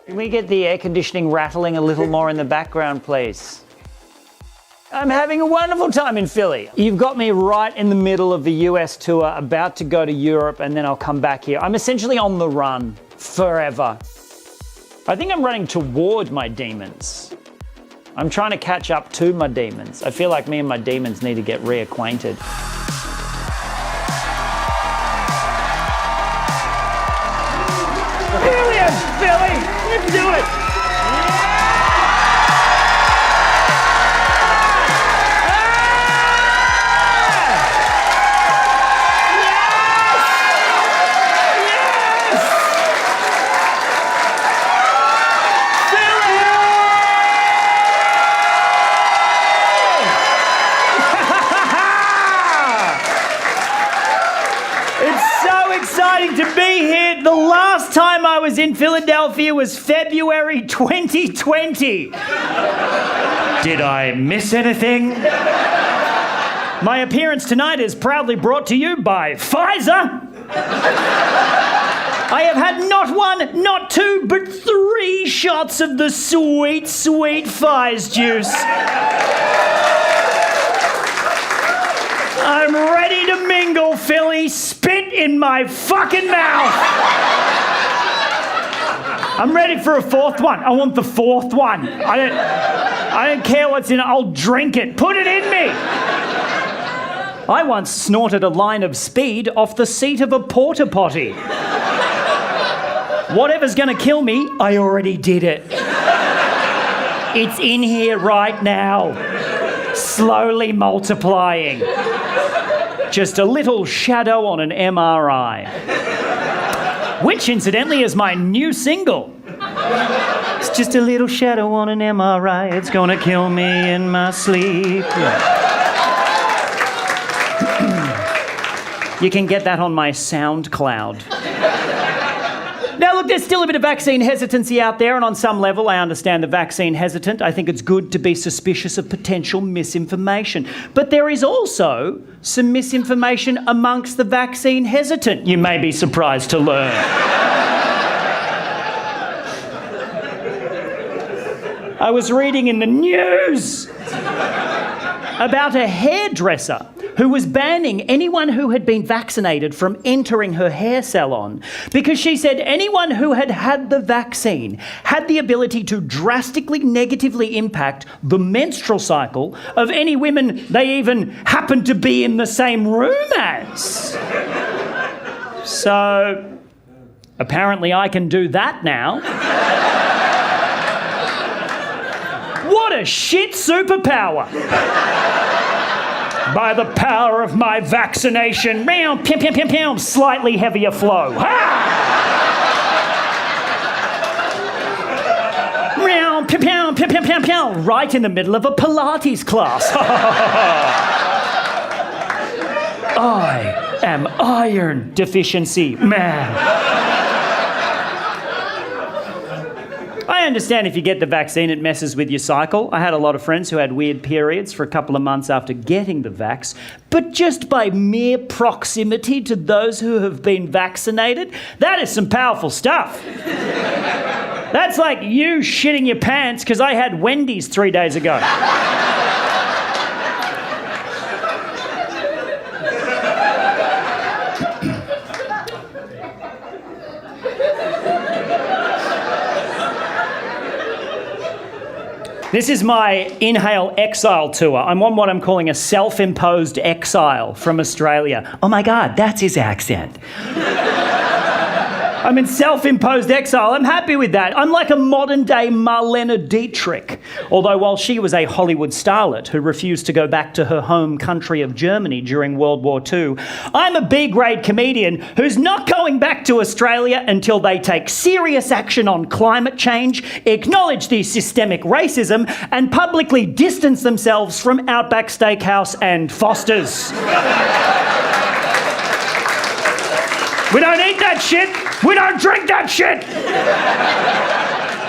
Can we get the air conditioning rattling a little more in the background, please? I'm having a wonderful time in Philly. You've got me right in the middle of the US tour, about to go to Europe, and then I'll come back here. I'm essentially on the run forever. I think I'm running toward my demons. I'm trying to catch up to my demons. I feel like me and my demons need to get reacquainted. Here we are, Philly! Let's do it! To be here. The last time I was in Philadelphia was February 2020. Did I miss anything? My appearance tonight is proudly brought to you by Pfizer. I have had not one, not two, but 3 shots of the sweet, sweet Pfizer juice. I'm ready to mingle, Philly. Spit in my fucking mouth. I'm ready for a 4th one. I want the 4th one. I don't care what's in it. I'll drink it. Put it in me. I once snorted a line of speed off the seat of a porta potty. Whatever's gonna kill me, I already did it. It's in here right now. Slowly multiplying. Just a little shadow on an MRI. Which, incidentally, is my new single. It's just a little shadow on an MRI. It's gonna kill me in my sleep. You can get that on my SoundCloud. Now, look, there's still a bit of vaccine hesitancy out there, and on some level, I understand the vaccine hesitant. I think it's good to be suspicious of potential misinformation. But there is also some misinformation amongst the vaccine hesitant, you may be surprised to learn. I was reading in the news about a hairdresser who was banning anyone who had been vaccinated from entering her hair salon because she said anyone who had had the vaccine had the ability to drastically negatively impact the menstrual cycle of any women they even happened to be in the same room as. So, apparently I can do that now. What a shit superpower! By the power of my vaccination, slightly heavier flow. Right in the middle of a Pilates class. I am iron deficiency, man. I understand if you get the vaccine, it messes with your cycle. I had a lot of friends who had weird periods for a couple of months after getting the vax, but just by mere proximity to those who have been vaccinated, that is some powerful stuff. That's like you shitting your pants because I had Wendy's 3 days ago. This is my Inhale Exile tour. I'm on what I'm calling a self-imposed exile from Australia. Oh my God, that's his accent. I'm in self-imposed exile. I'm happy with that. I'm like a modern-day Marlene Dietrich. Although while she was a Hollywood starlet who refused to go back to her home country of Germany during World War II, I'm a B-grade comedian who's not going back to Australia until they take serious action on climate change, acknowledge the systemic racism, and publicly distance themselves from Outback Steakhouse and Foster's. We don't eat that shit. We don't drink that shit.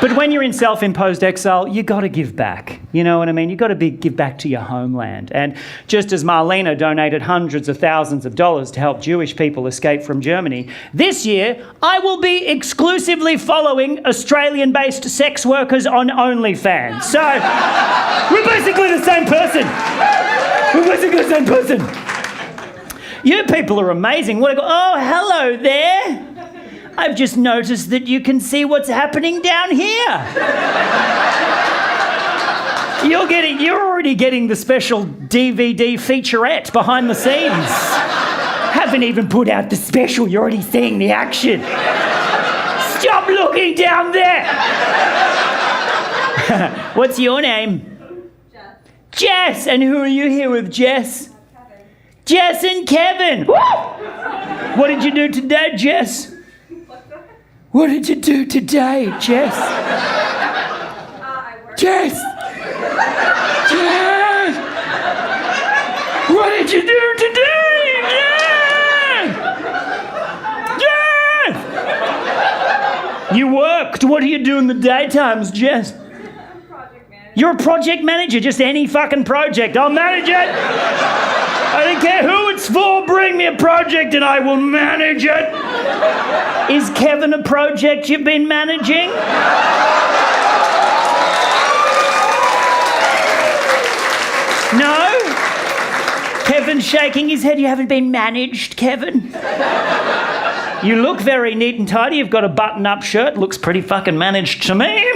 But when you're in self-imposed exile, you got to give back. You know what I mean? You've got to give back to your homeland. And just as Marlena donated hundreds of thousands of dollars to help Jewish people escape from Germany, this year I will be exclusively following Australian-based sex workers on OnlyFans. So we're basically the same person. We're basically the same person. You people are amazing. Oh, hello there. I've just noticed that you can see what's happening down here. You're already getting the special DVD featurette behind the scenes. Haven't even put out the special, you're already seeing the action. Stop looking down there! What's your name? Jess. Jess! And who are you here with, Jess? Kevin. Jess and Kevin! Woo! What did you do today, Jess? What did you do today, Jess? I worked. Jess! Jess! What did you do today? Jess! Jess! You worked. What do you do in the daytimes, Jess? I'm a project manager. You're a project manager, just any fucking project. I'll manage it. I don't care who it's for. Bring me a project and I will manage it. Is Kevin a project you've been managing? No? Kevin's shaking his head. You haven't been managed, Kevin? You look very neat and tidy. You've got a button-up shirt. Looks pretty fucking managed to me.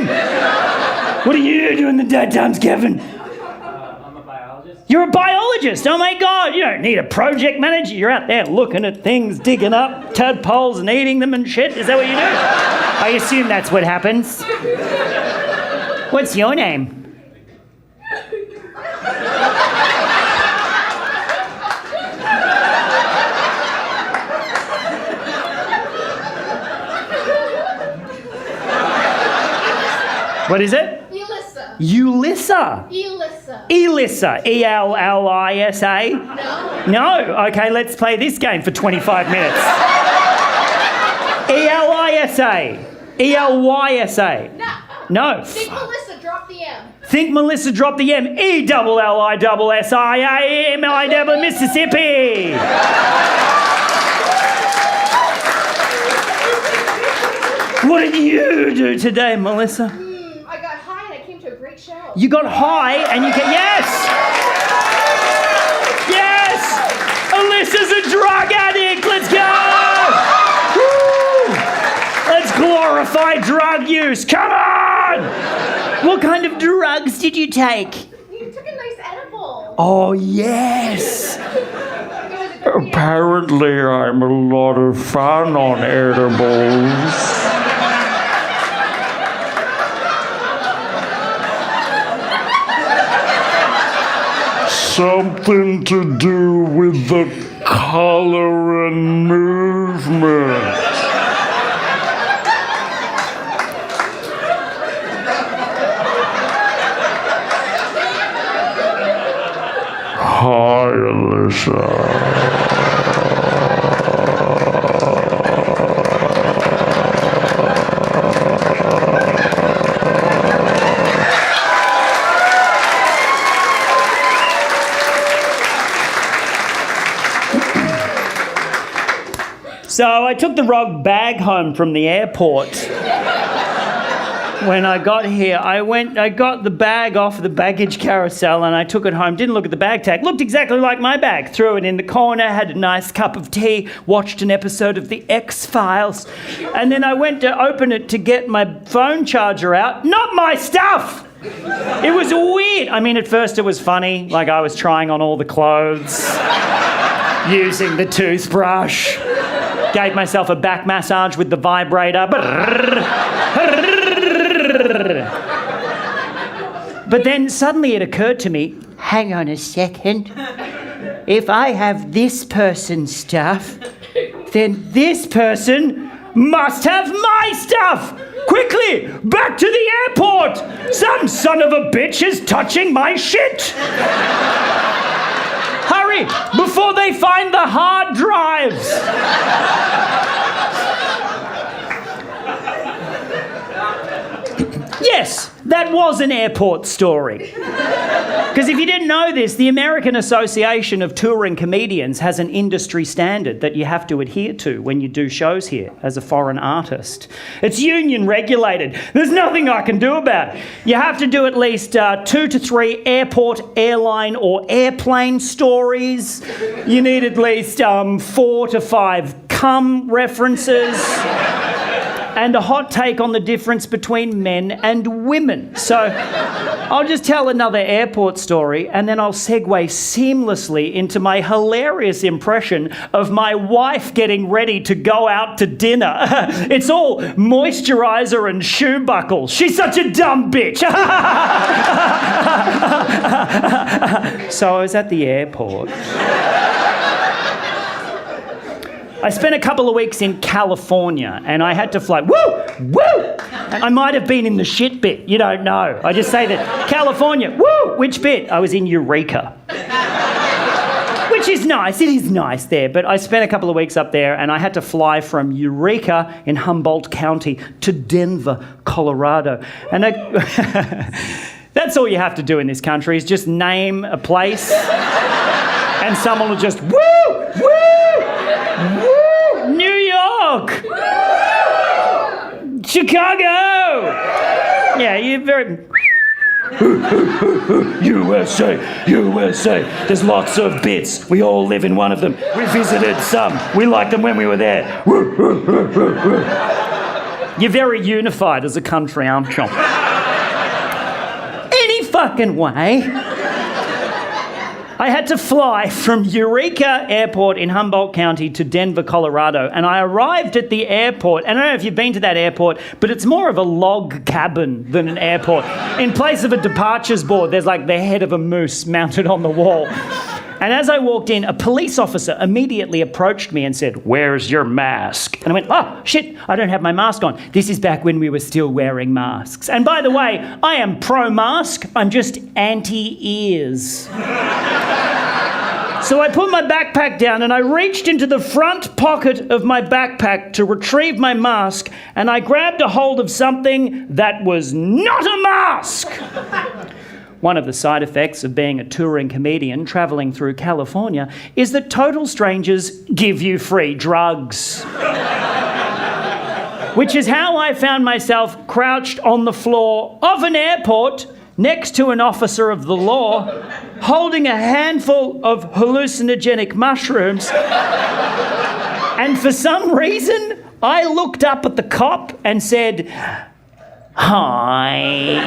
What do you do in the daytimes, Kevin? I'm a biologist. You're a biologist. Oh, my God. You don't need a project manager. You're out there looking at things, digging up tadpoles and eating them and shit. Is that what you do? I assume that's what happens. What's your name? What is it? Elissa. Ulissa. Elissa. Elissa. E-L-L-I-S-A? No. No? Okay, let's play this game for 25 minutes. E-L-I-S-A. E-L-Y-S-A. No. No. Think Melissa, drop the M. Think Melissa dropped the M. E-double-L-I-double-S-I-A-M-I-double Mississippi. What did you do today, Melissa? I got high and I came to a great show. You got high and you can... Yes! Yes! Alyssa's a drug addict! Let's go! Woo! Let's glorify drug use! Come on! What kind of drugs did you take? You took a nice edible. Oh, yes! It was a good Apparently, I'm a lot of fun on edibles. Something to do with the color and movement. Hi, Alyssa. So I took the wrong bag home from the airport. When I got here, I got the bag off the baggage carousel and I took it home. Didn't look at the bag tag. Looked exactly like my bag. Threw it in the corner, had a nice cup of tea, watched an episode of the X-Files. And then I went to open it to get my phone charger out. Not my stuff! It was weird. I mean, at first it was funny. Like I was trying on all the clothes, using the toothbrush. Gave myself a back massage with the vibrator. But then suddenly it occurred to me, hang on a second. If I have this person's stuff, then this person must have my stuff. Quickly, back to the airport. Some son of a bitch is touching my shit. Hurry, before they find the hard drives. Yes, That was an airport story. Because if you didn't know this, the American Association of Touring Comedians has an industry standard that you have to adhere to when you do shows here as a foreign artist. It's union regulated. There's nothing I can do about it. You have to do at least 2 to 3 airport, airline or airplane stories. You need at least 4 to 5 cum references. And a hot take on the difference between men and women. So I'll just tell another airport story and then I'll segue seamlessly into my hilarious impression of my wife getting ready to go out to dinner. It's all moisturiser and shoe buckles. She's such a dumb bitch. So I was at the airport. I spent a couple of weeks in California and I had to fly, and I might have been in the shit bit, you don't know. I just say that, California, which bit? I was in Eureka. Which is nice, it is nice there, but I spent a couple of weeks up there and I had to fly from Eureka in Humboldt County to Denver, Colorado. And that's all you have to do in this country is just name a place and someone will just, New York! Chicago! Yeah, you're very... USA, USA. There's lots of bits. We all live in one of them. We visited some. We liked them when we were there. You're very unified as a country, aren't you? Any fucking way. I had to fly from Eureka Airport in Humboldt County to Denver, Colorado, and I arrived at the airport, and I don't know if you've been to that airport, but it's more of a log cabin than an airport. In place of a departures board, there's like the head of a moose mounted on the wall. And as I walked in, a police officer immediately approached me and said, "Where's your mask?" And I went, "Oh, shit, I don't have my mask on." This is back when we were still wearing masks. And by the way, I am pro-mask, I'm just anti-ears. So I put my backpack down and I reached into the front pocket of my backpack to retrieve my mask and I grabbed a hold of something that was not a mask. One of the side effects of being a touring comedian travelling through California is that total strangers give you free drugs. Which is how I found myself crouched on the floor of an airport next to an officer of the law, holding a handful of hallucinogenic mushrooms. And for some reason, I looked up at the cop and said, "Hi."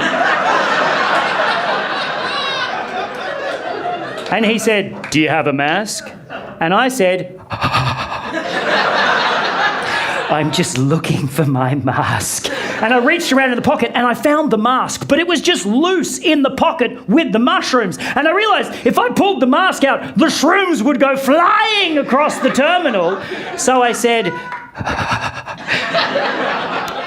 And he said, "Do you have a mask?" And I said, "I'm just looking for my mask." And I reached around in the pocket and I found the mask, but it was just loose in the pocket with the mushrooms. And I realised if I pulled the mask out, the shrooms would go flying across the terminal. So I said,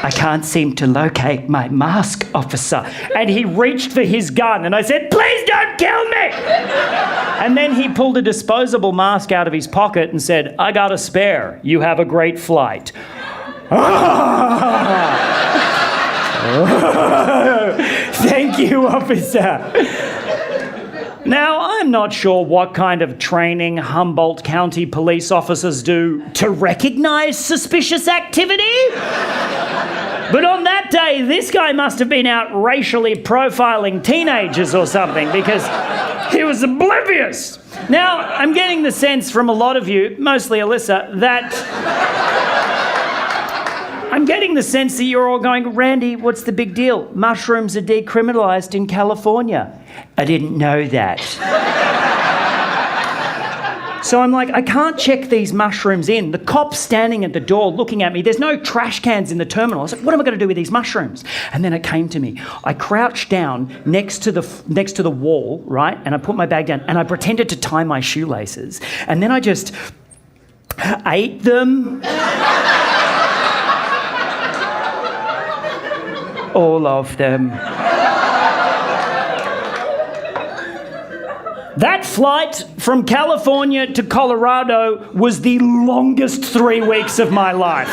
"I can't seem to locate my mask, officer." And he reached for his gun and I said, "Please don't kill me." And then he pulled a disposable mask out of his pocket and said, "I got a spare. You have a great flight." Thank you, officer. Now, I'm not sure what kind of training Humboldt County police officers do to recognise suspicious activity. But on that day, this guy must have been out racially profiling teenagers or something because he was oblivious. Now, I'm getting the sense from a lot of you, mostly Alyssa, that you're all going, "Randy, what's the big deal? Mushrooms are decriminalised in California." I didn't know that. So I'm like, I can't check these mushrooms in. The cop's standing at the door looking at me. There's no trash cans in the terminal. I was like, what am I going to do with these mushrooms? And then it came to me. I crouched down next to the wall, right? And I put my bag down and I pretended to tie my shoelaces. And then I just ate them. All of them. That flight from California to Colorado was the longest 3 weeks of my life.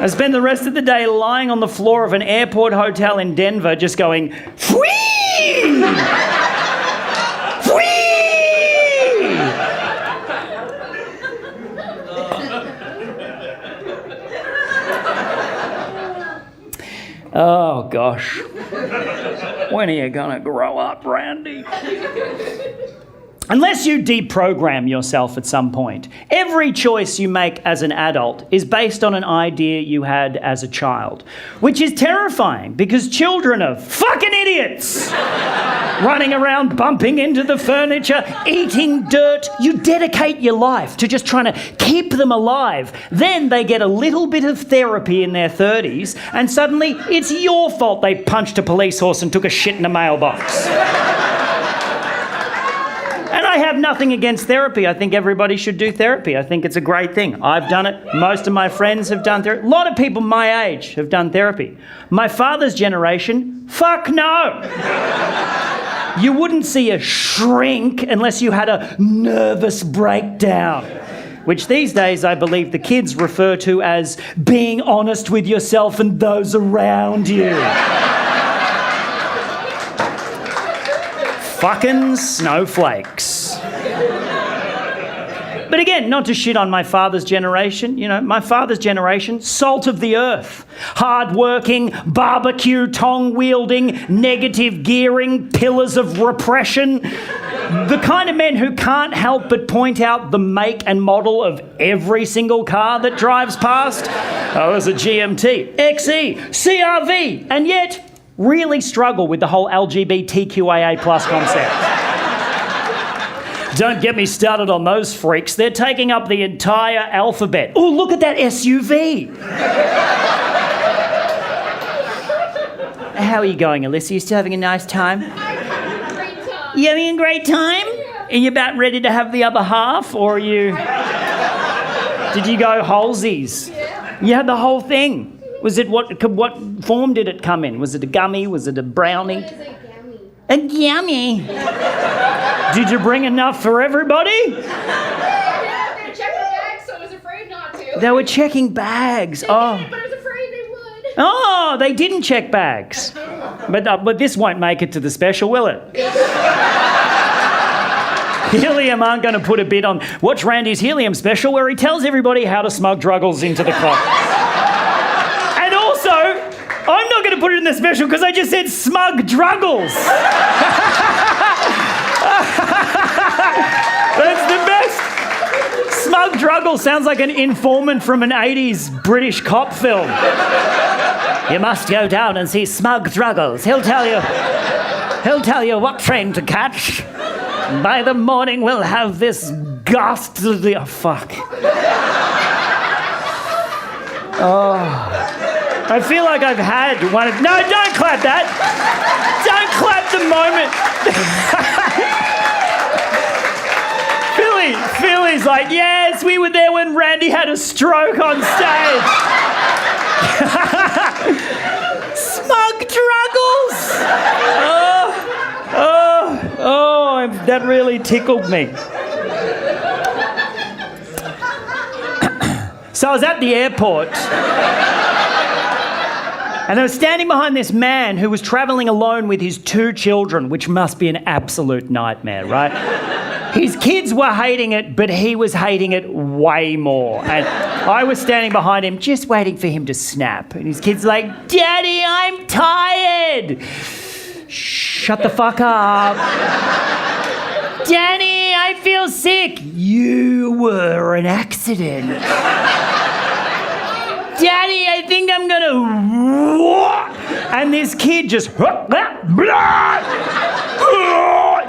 I spend the rest of the day lying on the floor of an airport hotel in Denver just going, "Whee! Whee!" Oh, gosh. When are you gonna grow up, Randy? Unless you deprogram yourself at some point, every choice you make as an adult is based on an idea you had as a child, which is terrifying because children are fucking idiots. Running around, bumping into the furniture, eating dirt. You dedicate your life to just trying to keep them alive. Then they get a little bit of therapy in their 30s and suddenly it's your fault they punched a police horse and took a shit in a mailbox. And I have nothing against therapy. I think everybody should do therapy. I think it's a great thing. I've done it. Most of my friends have done therapy. A lot of people my age have done therapy. My father's generation, fuck no. You wouldn't see a shrink unless you had a nervous breakdown, which these days I believe the kids refer to as being honest with yourself and those around you. Fucking snowflakes. But again, not to shit on my father's generation. You know, my father's generation, salt of the earth. Hard-working, barbecue, tong-wielding, negative gearing, pillars of repression. The kind of men who can't help but point out the make and model of every single car that drives past. Oh, there's a GMT, XE, CRV, and yet really struggle with the whole LGBTQIA+ concept. Don't get me started on those freaks. They're taking up the entire alphabet. Oh, look at that SUV. How are you going, Alyssa? You still having a nice time? Great time. You having a great time? Yeah. Are you about ready to have the other half, or are you... Did you go Holesies? Yeah. You had the whole thing. Was it what form did it come in? Was it a gummy? Was it a brownie? What is a gummy? A gummy. Did you bring enough for everybody? Yeah, they checked the bag, so I was afraid not to. They were checking bags. They Oh. did, but I was afraid they would. Oh, they didn't check bags. But this won't make it to the special, will it? Helium aren't going to put a bid on. Watch Randy's Helium special where he tells everybody how to smug druggles into the club. And also, I'm not going to put it in the special because I just said Smug Druggles. That's the best. Smug Druggles sounds like an informant from an 80s British cop film. You must go down and see Smug Druggles. He'll tell you what train to catch. By the morning, we'll have this ghastly... Oh, fuck. Oh. I feel like I've had one of... No, don't clap that. Don't clap the moment. Philly's like, yes, we were there when Randy had a stroke on stage. Smug Druggles. That really tickled me. So I was at the airport and I was standing behind this man who was travelling alone with his 2 children, which must be an absolute nightmare, right? His kids were hating it, but he was hating it way more. And I was standing behind him just waiting for him to snap. And his kid's like, Daddy, I'm tired. Shut the fuck up. Danny, I feel sick. You were an accident. Daddy, I think I'm gonna... And this kid just...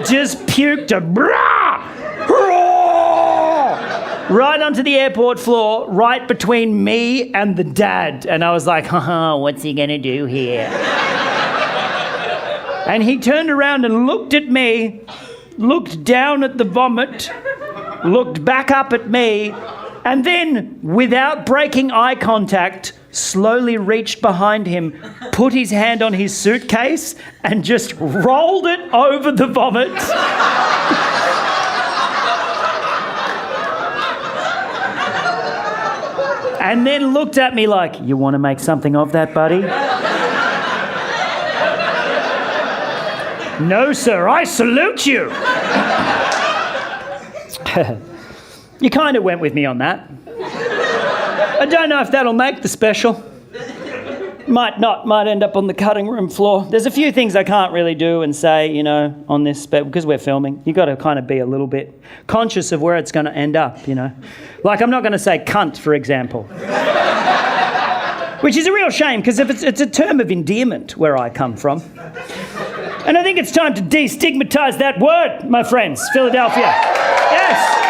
just puked a... right onto the airport floor, right between me and the dad. And I was like, what's he gonna do here? And he turned around and looked at me, looked down at the vomit, looked back up at me, and then, without breaking eye contact, slowly reached behind him, put his hand on his suitcase, and just rolled it over the vomit. and then looked at me like, you want to make something of that, buddy? No, sir, I salute you. You kind of went with me on that. I don't know if that'll make the special. Might not, might end up on the cutting room floor. There's a few things I can't really do and say, you know, on this, but because we're filming, you've got to kind of be a little bit conscious of where it's going to end up, you know. Like, I'm not going to say cunt, for example. Which is a real shame, because if it's a term of endearment where I come from. And I think it's time to destigmatise that word, my friends, Philadelphia. Yes.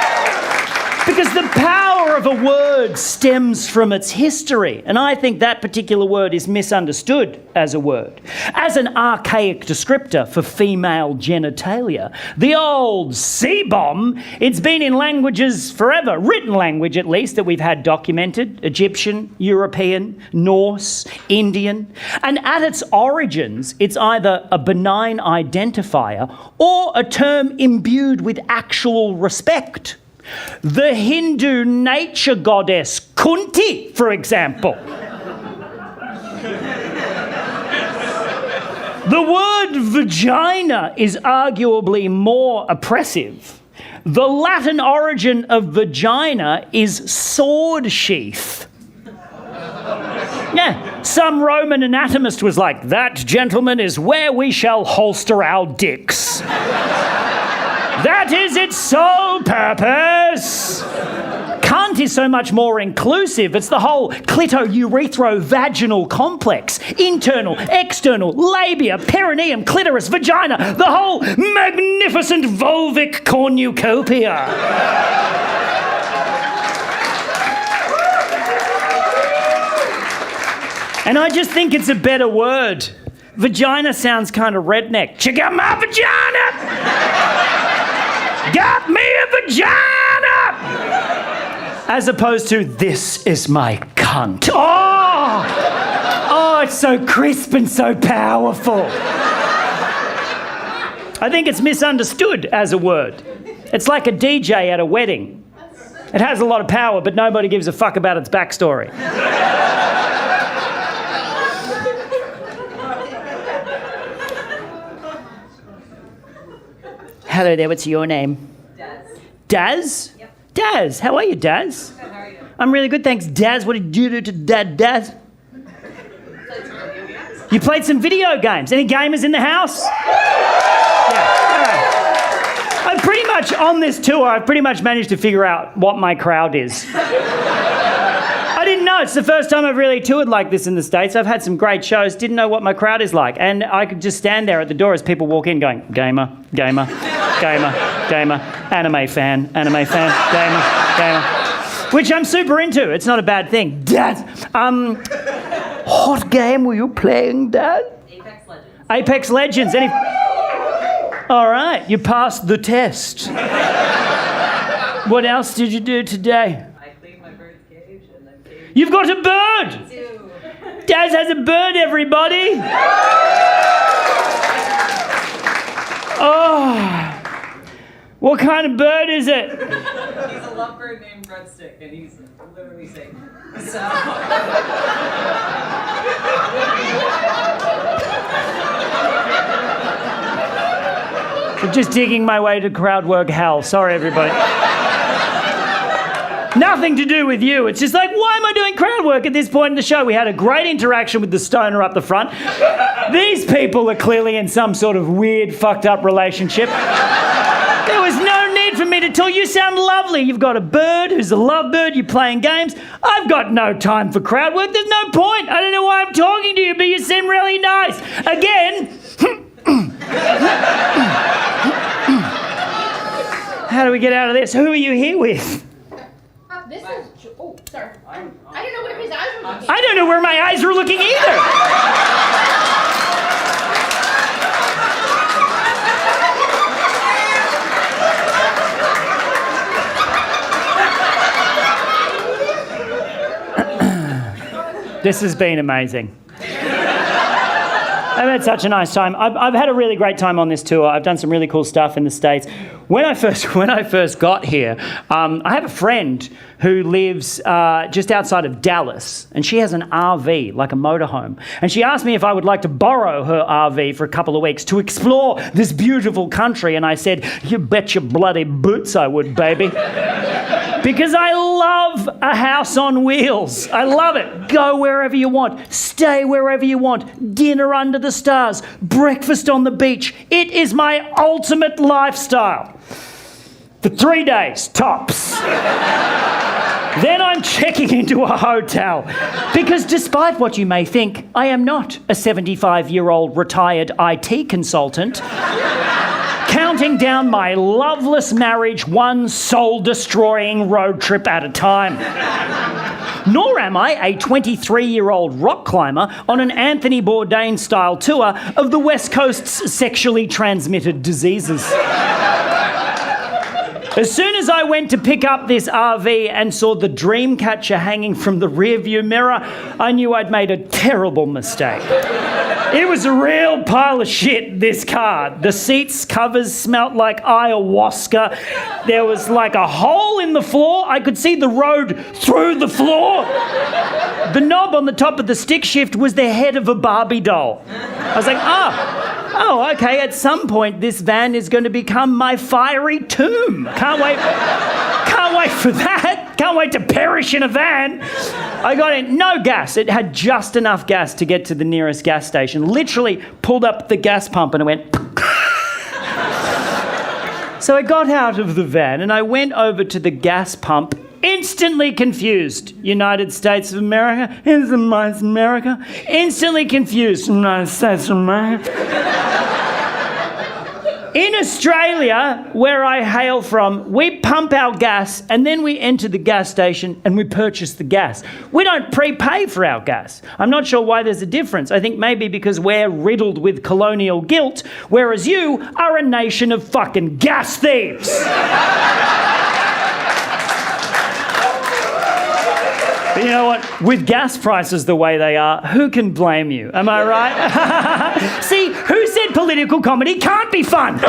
Because the power of a word stems from its history, and I think that particular word is misunderstood as a word. As an archaic descriptor for female genitalia, the old C-bomb, it's been in languages forever, written language at least, that we've had documented, Egyptian, European, Norse, Indian, and at its origins, it's either a benign identifier or a term imbued with actual respect. The Hindu nature goddess Kunti, for example. The word vagina is arguably more oppressive. The Latin origin of vagina is sword sheath. Yeah, some Roman anatomist was like, that, gentlemen, is where we shall holster our dicks. That is its sole purpose. Cunt is so much more inclusive. It's the whole clito-urethro-vaginal complex. Internal, external, labia, perineum, clitoris, vagina. The whole magnificent vulvic cornucopia. And I just think it's a better word. Vagina sounds kind of redneck. Check out my vagina! Got me a vagina! As opposed to, this is my cunt. Oh, it's so crisp and so powerful. I think it's misunderstood as a word. It's like a DJ at a wedding. It has a lot of power, but nobody gives a fuck about its backstory. Hello there, what's your name? Daz. Daz? Yep. Daz, how are you, Daz? Good, how are you? I'm really good, thanks. Daz, what did you do to Daz? You played some video games. Any gamers in the house? Yeah, all right. I've pretty much, on this tour, I've pretty much managed to figure out what my crowd is. I didn't know. It's the first time I've really toured like this in the States. I've had some great shows, didn't know what my crowd is like. And I could just stand there at the door as people walk in going, gamer, gamer, gamer, gamer, anime fan, gamer, gamer. Which I'm super into. It's not a bad thing. Dad, what game were you playing, Dad? Apex Legends. Apex Legends. All right, you passed the test. What else did you do today? I cleaned my bird's cage and then caged You've got a bird! two. Daz has a bird, everybody! Oh, what kind of bird is it? He's a lovebird named Breadstick, and he's literally Satan. So. I'm just digging my way to crowd work hell. Sorry, everybody. Nothing to do with you. It's just like, why am I doing crowd work at this point in the show? We had a great interaction with the stoner up the front. These people are clearly in some sort of weird, fucked up relationship. There was no need for me to tell you. You sound lovely. You've got a bird who's a lovebird. You're playing games. I've got no time for crowd work. There's no point. I don't know why I'm talking to you, but you seem really nice. Again. How do we get out of this? Who are you here with? This is. Oh, sorry. I don't know where his eyes were looking. I don't know where my eyes were looking either. This has been amazing. I've had such a nice time. I've had a really great time on this tour. I've done some really cool stuff in the States. When I first got here, I have a friend who lives just outside of Dallas, and she has an RV, like a motorhome. And she asked me if I would like to borrow her RV for a couple of weeks to explore this beautiful country. And I said, you bet your bloody boots I would, baby. Because I love a house on wheels. I love it. Go wherever you want. Stay wherever you want. Dinner under the stars. Breakfast on the beach. It is my ultimate lifestyle. For 3 days, tops. Then I'm checking into a hotel. Because despite what you may think, I am not a 75-year-old retired IT consultant counting down my loveless marriage one soul-destroying road trip at a time. Nor am I a 23-year-old rock climber on an Anthony Bourdain-style tour of the West Coast's sexually transmitted diseases. As soon as I went to pick up this RV and saw the dream catcher hanging from the rearview mirror, I knew I'd made a terrible mistake. It was a real pile of shit, this car. The seats covers smelt like ayahuasca. There was like a hole in the floor. I could see the road through the floor. The knob on the top of the stick shift was the head of a Barbie doll. I was like, oh, okay, at some point this van is going to become my fiery tomb. Can't wait for that. Can't wait to perish in a van. I got in, no gas. It had just enough gas to get to the nearest gas station. Literally pulled up the gas pump and it went... So I got out of the van and I went over to the gas pump, instantly confused. United States of America? Is it my America? Instantly confused. United States of America. In Australia, where I hail from, we pump our gas and then we enter the gas station and we purchase the gas. We don't prepay for our gas. I'm not sure why there's a difference. I think maybe because we're riddled with colonial guilt, whereas you are a nation of fucking gas thieves. But you know what? With gas prices the way they are, who can blame you? Am I right? See, who said political comedy can't be fun?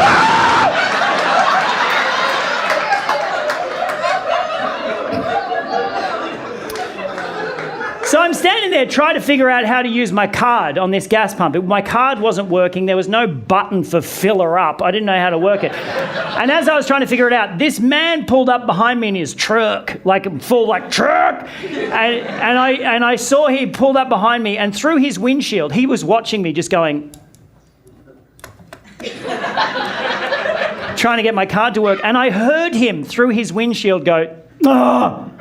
So I'm standing there trying to figure out how to use my card on this gas pump. My card wasn't working. There was no button for filler up. I didn't know how to work it. And as I was trying to figure it out, this man pulled up behind me in his truck, like full truck. And I saw he pulled up behind me, and through his windshield, he was watching me just going... trying to get my card to work. And I heard him through his windshield go, "Oh,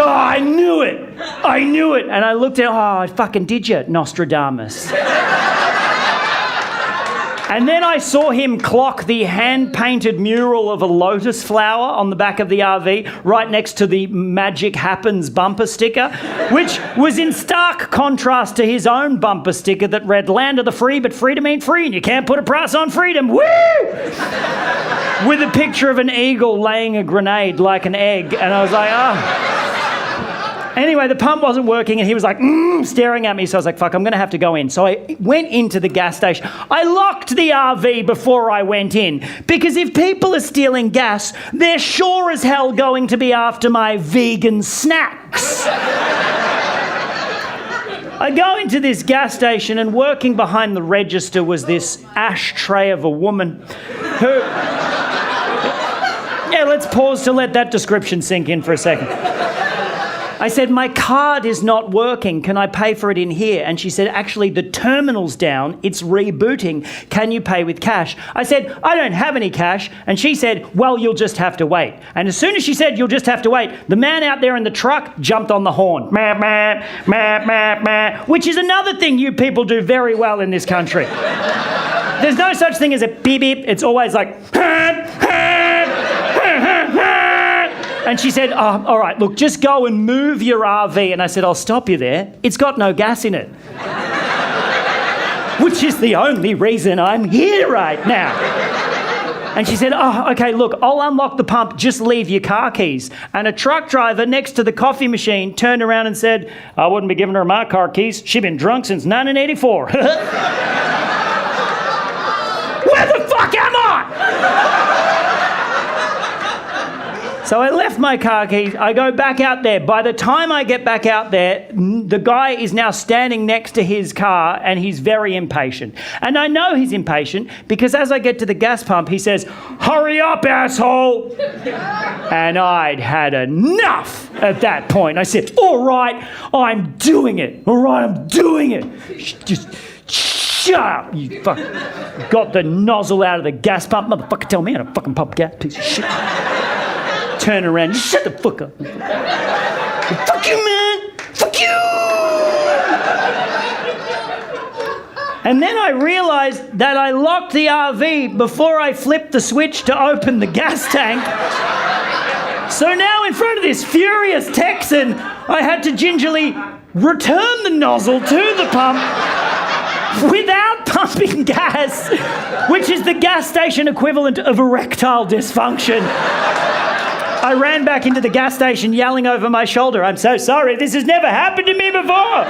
I knew it. I knew it." And I looked at, "Oh, fucking did you, Nostradamus?" And then I saw him clock the hand-painted mural of a lotus flower on the back of the RV right next to the Magic Happens bumper sticker, which was in stark contrast to his own bumper sticker that read, "Land of the free, but freedom ain't free, and you can't put a price on freedom. Woo!" With a picture of an eagle laying a grenade like an egg. And I was like, oh... Anyway, the pump wasn't working and he was like, staring at me. So I was like, fuck, I'm going to have to go in. So I went into the gas station. I locked the RV before I went in because if people are stealing gas, they're sure as hell going to be after my vegan snacks. I go into this gas station and working behind the register was this ashtray of a woman who... Yeah, let's pause to let that description sink in for a second. I said, "My card is not working. Can I pay for it in here?" And she said, "Actually, the terminal's down. It's rebooting. Can you pay with cash?" I said, "I don't have any cash." And she said, "Well, you'll just have to wait." And as soon as she said, "You'll just have to wait," the man out there in the truck jumped on the horn. Meh, meh, meh, meh, meh, which is another thing you people do very well in this country. There's no such thing as a beep beep. It's always like... And she said, "Oh, all right, look, just go and move your RV." And I said, "I'll stop you there. It's got no gas in it." Which is the only reason I'm here right now. And she said, "Oh, okay, look, I'll unlock the pump. Just leave your car keys." And a truck driver next to the coffee machine turned around and said, "I wouldn't be giving her my car keys. She's been drunk since 1984. Where the fuck am I? So I left my car keys. I go back out there. By the time I get back out there, the guy is now standing next to his car and he's very impatient. And I know he's impatient because as I get to the gas pump, he says, "Hurry up, asshole!" And I'd had enough at that point. I said, "All right, I'm doing it. All right, I'm doing it. Just shut up, you fuck." Got the nozzle out of the gas pump. Motherfucker, tell me how to fucking pump gas, piece of shit. Turn around, shut the fuck up. Fuck you, man. Fuck you. And then I realised that I locked the RV before I flipped the switch to open the gas tank. So now in front of this furious Texan, I had to gingerly return the nozzle to the pump without pumping gas, which is the gas station equivalent of erectile dysfunction. I ran back into the gas station yelling over my shoulder, "I'm so sorry, this has never happened to me before."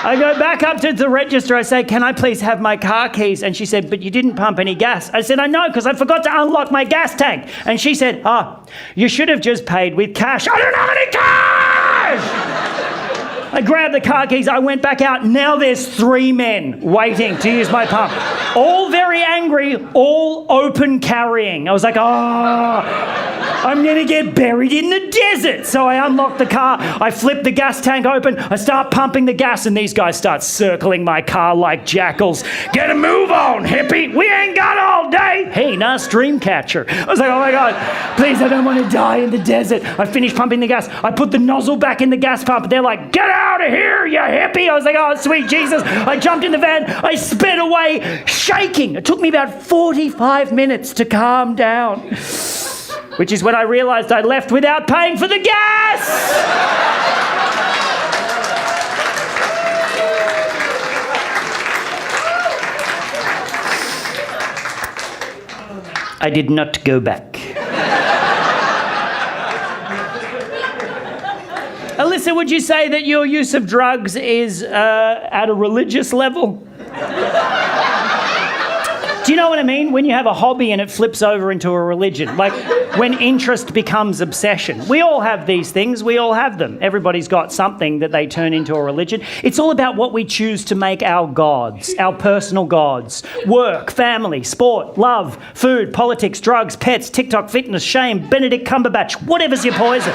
I go back up to the register, I say, "Can I please have my car keys?" And she said, "But you didn't pump any gas." I said, "I know, because I forgot to unlock my gas tank." And she said, "You should have just paid with cash." I don't have any cash! I grabbed the car keys, I went back out. Now there's 3 men waiting to use my pump. All very angry, all open carrying. I was like, I'm going to get buried in the desert. So I unlock the car, I flip the gas tank open, I start pumping the gas, and these guys start circling my car like jackals. "Get a move on, hippie. We ain't got all day." "Hey, nice dream catcher." I was like, "Oh my God, please, I don't want to die in the desert." I finished pumping the gas. I put the nozzle back in the gas pump. They're like, "Get out of here, you hippie." I was like, "Oh, sweet Jesus." I jumped in the van. I sped away, shaking. It took me about 45 minutes to calm down, which is when I realised I left without paying for the gas. I did not go back. Alyssa, would you say that your use of drugs is at a religious level? Do you know what I mean? When you have a hobby and it flips over into a religion. Like when interest becomes obsession. We all have these things. We all have them. Everybody's got something that they turn into a religion. It's all about what we choose to make our gods, our personal gods. Work, family, sport, love, food, politics, drugs, pets, TikTok, fitness, shame, Benedict Cumberbatch, whatever's your poison.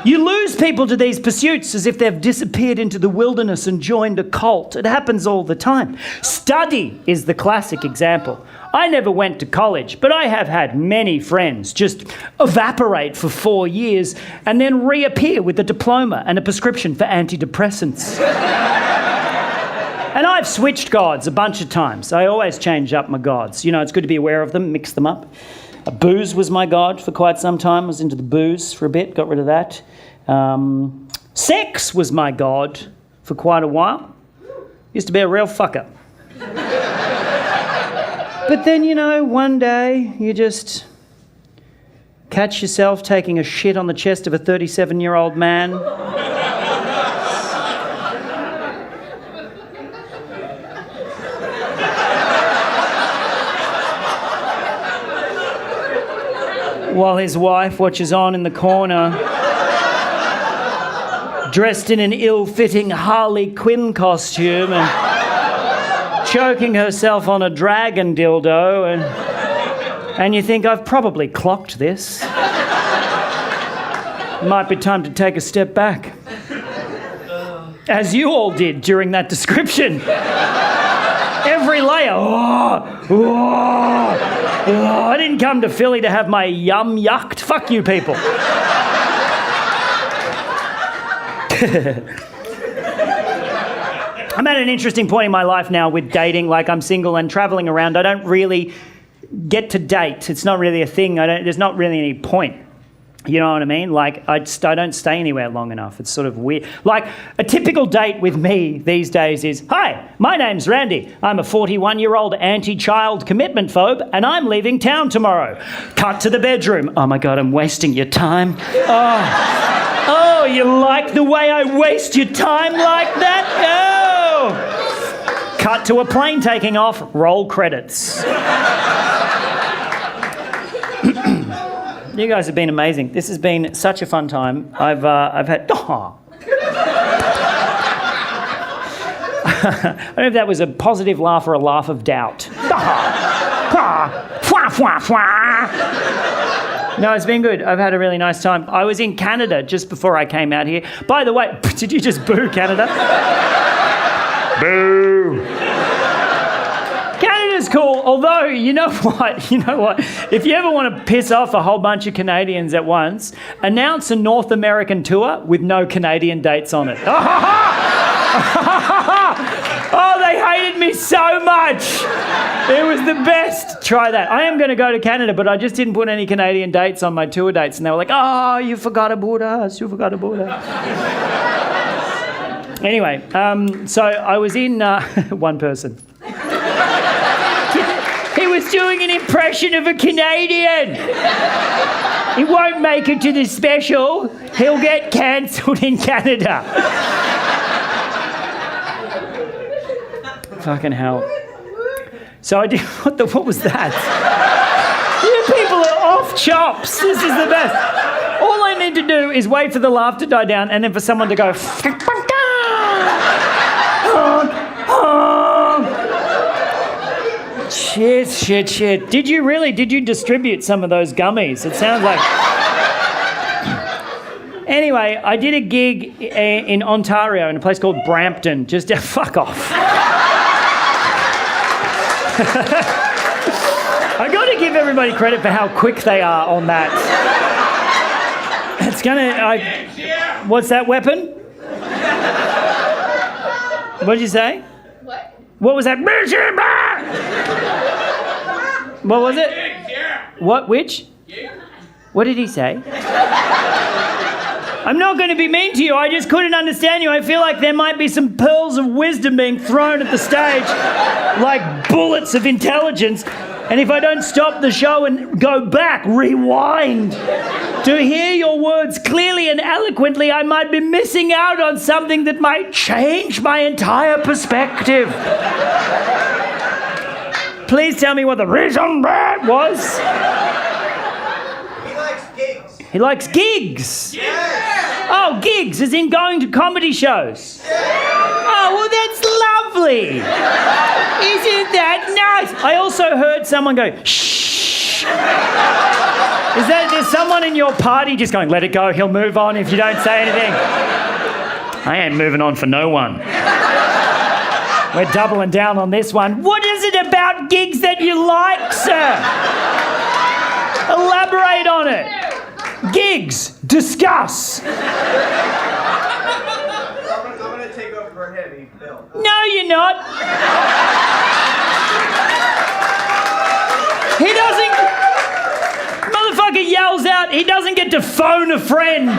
You lose people to these pursuits as if they've disappeared into the wilderness and joined a cult. It happens all the time. Study is the classic example. I never went to college, but I have had many friends just evaporate for 4 years and then reappear with a diploma and a prescription for antidepressants. And I've switched gods a bunch of times. I always change up my gods. You know, it's good to be aware of them, mix them up. Booze was my god for quite some time. I was into the booze for a bit, got rid of that. Sex was my god for quite a while. Used to be a real fucker. But then, you know, one day you just catch yourself taking a shit on the chest of a 37-year-old man. While his wife watches on in the corner, dressed in an ill-fitting Harley Quinn costume and choking herself on a dragon dildo, and you think, I've probably clocked this. Might be time to take a step back. As you all did during that description. Every layer. I didn't come to Philly to have my yum yucked. Fuck you people. I'm at an interesting point in my life now with dating. Like, I'm single and travelling around. I don't really get to date. It's not really a thing. There's not really any point. You know what I mean? Like, I don't stay anywhere long enough. It's sort of weird. Like, a typical date with me these days is, "Hi, my name's Randy. I'm a 41-year-old anti-child commitment phobe, and I'm leaving town tomorrow." Cut to the bedroom. "Oh my God, I'm wasting your time." Oh, you like the way I waste your time like that? Oh. Cut to a plane taking off. Roll credits. You guys have been amazing. This has been such a fun time. I've had... Oh. I don't know if that was a positive laugh or a laugh of doubt. No, it's been good. I've had a really nice time. I was in Canada just before I came out here. By the way, did you just boo Canada? Boo! Canada's cool, although, you know what? If you ever want to piss off a whole bunch of Canadians at once, announce a North American tour with no Canadian dates on it. Oh, they hated me so much. It was the best. Try that. I am going to go to Canada, but I just didn't put any Canadian dates on my tour dates. And they were like, oh, you forgot about us. You forgot about us. Anyway, so I was in one person. He was doing an impression of a Canadian. He won't make it to the special. He'll get cancelled in Canada. Fucking hell. So I did... What was that? You people are off chops. This is the best. All I need to do is wait for the laugh to die down and then for someone to go... Shit. Did you distribute some of those gummies? It sounds like... Anyway, I did a gig in Ontario in a place called Brampton. Just... fuck off. I got to give everybody credit for how quick they are on that. It's gonna... What's that weapon? What did you say? What was that? What was it? What? Which? What did he say? I'm not going to be mean to you. I just couldn't understand you. I feel like there might be some pearls of wisdom being thrown at the stage, like bullets of intelligence. And if I don't stop the show and go back, rewind, to hear your words clearly and eloquently, I might be missing out on something that might change my entire perspective. Please tell me what the reason that was. He likes gigs. He likes gigs? Yes. Oh, gigs, as in going to comedy shows? Oh, well, that's lovely. Isn't that nice? I also heard someone go, shh. There's someone in your party just going, let it go, he'll move on if you don't say anything? I ain't moving on for no one. We're doubling down on this one. What is it about gigs that you like, sir? Elaborate on it. Gigs. Discuss. I'm gonna take over for him, Bill. No, you're not. He doesn't... Motherfucker yells out, he doesn't get to phone a friend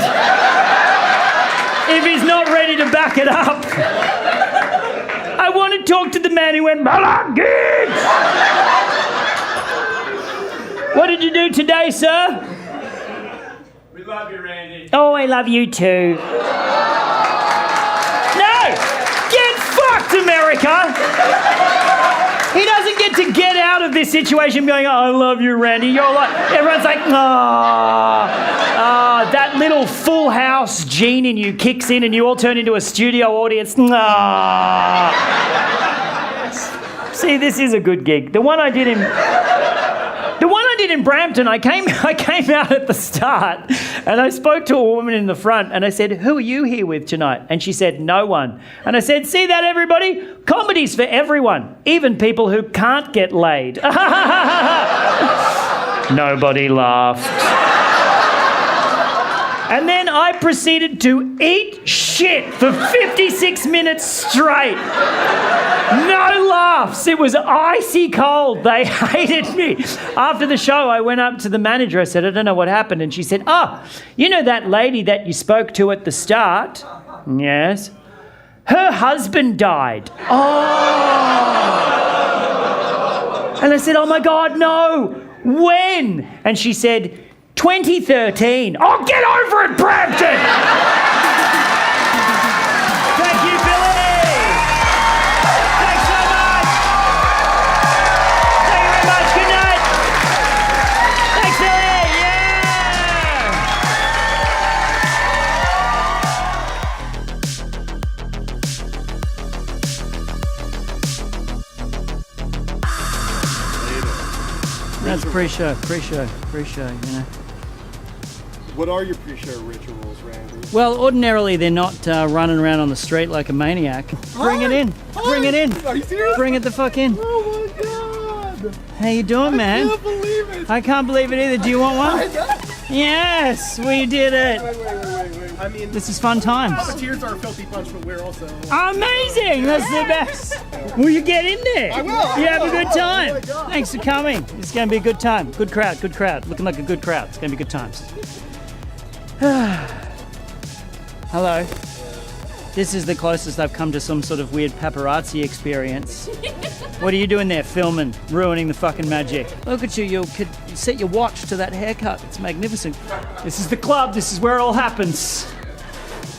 if he's not ready to back it up. I want to talk to the man who went, I like gigs. What did you do today, sir? We love you, Randy. Oh, I love you too. No! Get fucked, America! He doesn't get to get out of this situation going, oh, I love you, Randy. You're like, everyone's like, that little Full House gene in you kicks in and you all turn into a studio audience. See, this is a good gig. The one I did in Brampton, I came out at the start and I spoke to a woman in the front and I said, who are you here with tonight? And she said, no one. And I said, see that, everybody? Comedy's for everyone, even people who can't get laid. Nobody laughed. And then I proceeded to eat shit for 56 minutes straight. No laughs. It was icy cold. They hated me. After the show, I went up to the manager. I said, I don't know what happened. And she said, you know that lady that you spoke to at the start? Yes. Her husband died. Oh. And I said, oh my God, no. When? And she said, 2013. Oh, get over it, Brampton! Thank you, Billy! Thanks so much! Thank you very much. Good night! Thanks, Billy! Yeah! pre-show, you know. What are your pre-show rituals, Randy? Well, ordinarily they're not running around on the street like a maniac. Bring it in. Bring it in. Are you serious? Bring it the fuck in. Oh my god! How you doing, man? I can't believe it! I can't believe it either. Do you want one? Yes, we did it. Wait. I mean, This is fun times. tears are a filthy punch, but we're also... Amazing! That's the best. Will you get in there? I will. You have a good time. Oh my God. Thanks for coming. It's going to be a good time. Good crowd. Looking like a good crowd. It's going to be good times. Hello. This is the closest I've come to some sort of weird paparazzi experience. What are you doing there, filming, ruining the fucking magic? Look at you, you could set your watch to that haircut. It's magnificent. This is the club, this is where it all happens.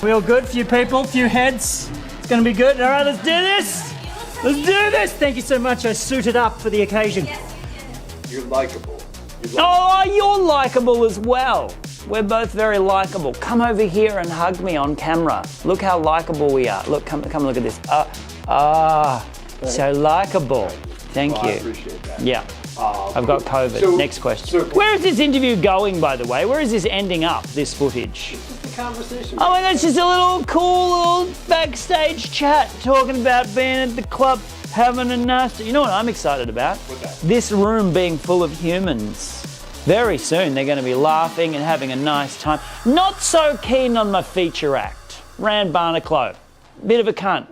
We all good? Few people, few heads. It's gonna be good. All right, let's do this. Let's do this. Thank you so much. I suited up for the occasion. You're likable. Oh, you're likable as well. We're both very likable. Come over here and hug me on camera. Look how likable we are. Look, come look at this. So likable. Thank you. I appreciate that. Yeah. I've got COVID. So- Next question. so- Where is this interview going, by the way? Where is this ending up, this footage? The conversation. Oh my God, it's just a little cool little backstage chat talking about being at the club, having a nice... You know what I'm excited about? What's that? This room being full of humans. Very soon they're going to be laughing and having a nice time. Not so keen on my feature act. Rand Barnacle. Bit of a cunt.